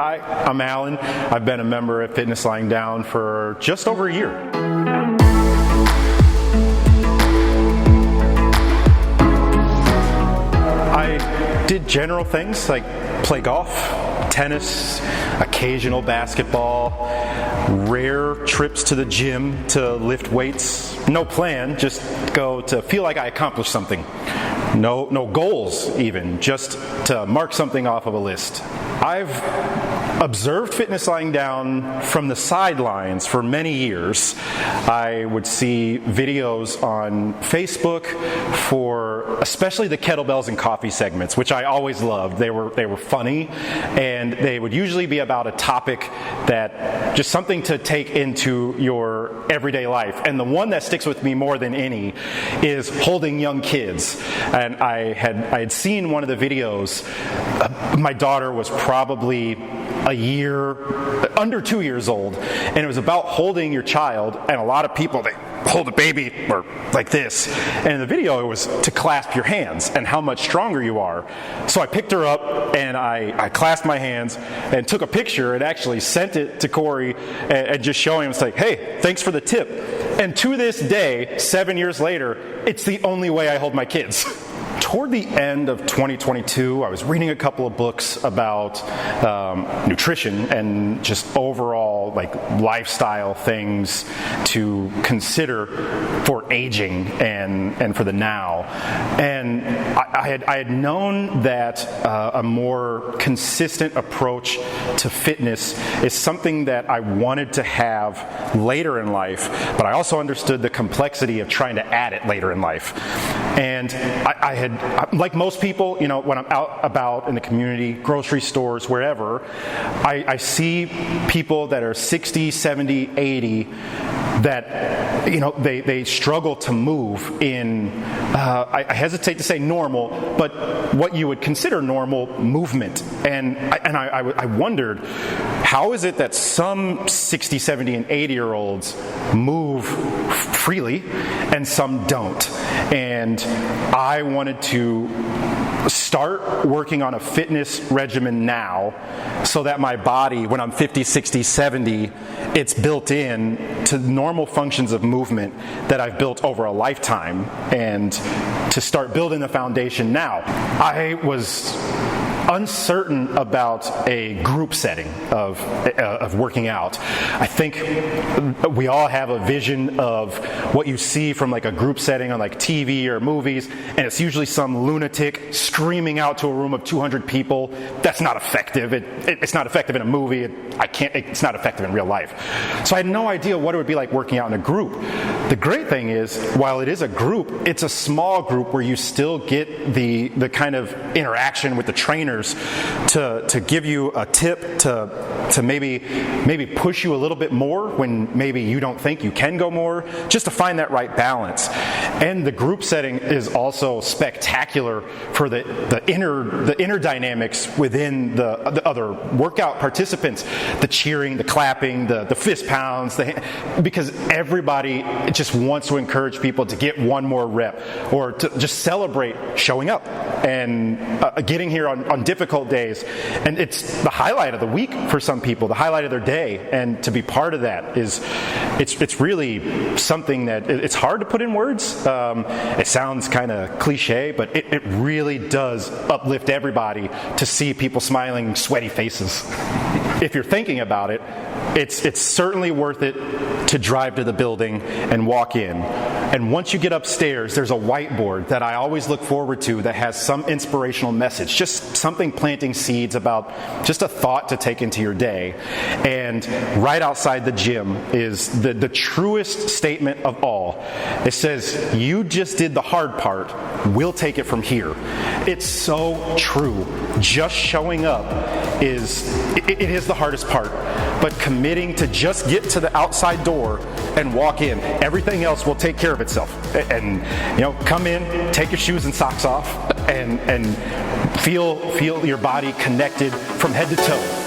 Hi, I'm Alan. I've been a member at Fitness Lying Down for just over a year. I did general things like play golf, tennis, occasional basketball, rare trips to the gym to lift weights. No plan, just go to feel like I accomplished something. No goals even, just to mark something off of a list. I've observed Fitness Lying Down from the sidelines for many years. I would see videos on Facebook for especially the kettlebells and coffee segments, which I always loved. They were funny, and they would usually be about a topic that just something to take into your everyday life. And the one that sticks with me more than any is holding young kids. And I had seen one of the videos. My daughter was probably under 2 years old, and it was about holding your child. And a lot of people, they hold a baby or like this, and in the video it was to clasp your hands and how much stronger you are. So I picked her up and I clasped my hands and took a picture and actually sent it to Corey and just showing him, it's like, hey, thanks for the tip. And to this day, 7 years later, it's the only way I hold my kids. Toward the end of 2022, I was reading a couple of books about nutrition and just overall lifestyle things to consider for aging and for the now. And I had known that a more consistent approach to fitness is something that I wanted to have later in life, but I also understood the complexity of trying to add it later in life. And I had, like most people, when I'm out about in the community, grocery stores, wherever, I see people that are 60, 70, 80 that, they struggle to move in, I hesitate to say normal, but what you would consider normal movement. And I wondered, how is it that some 60, 70, and 80-year-olds move freely and some don't? And I wanted to start working on a fitness regimen now so that my body, when I'm 50, 60, 70, it's built in to normal functions of movement that I've built over a lifetime, and to start building the foundation now. I was uncertain about a group setting of working out. I think we all have a vision of what you see from a group setting on TV or movies, and it's usually some lunatic screaming out to a room of 200 people. That's not effective. It's not effective in a movie. It's not effective in real life. So I had no idea what it would be like working out in a group. The great thing is, while it is a group, it's a small group where you still get the kind of interaction with the trainers to give you a tip, to maybe push you a little bit more when maybe you don't think you can go more, just to find that right balance. And the group setting is also spectacular for the inner dynamics within the other workout participants, the cheering, the clapping, the fist pounds, because everybody just wants to encourage people to get one more rep, or to just celebrate showing up and getting here on difficult days. And it's the highlight of the week for some people, the highlight of their day. And to be part of that it's really something that it's hard to put in words. It sounds kind of cliche, but it really does uplift everybody to see people smiling, sweaty faces. If you're thinking about it, it's certainly worth it to drive to the building and walk in. And once you get upstairs, there's a whiteboard that I always look forward to that has some inspirational message, just something planting seeds about just a thought to take into your day. And right outside the gym is the truest statement of all. It says, "You just did the hard part. We'll take it from here." It's so true. Just showing up is the hardest part. But committing to just get to the outside door and walk in, everything else will take care of itself. And come in, take your shoes and socks off, and feel your body connected from head to toe.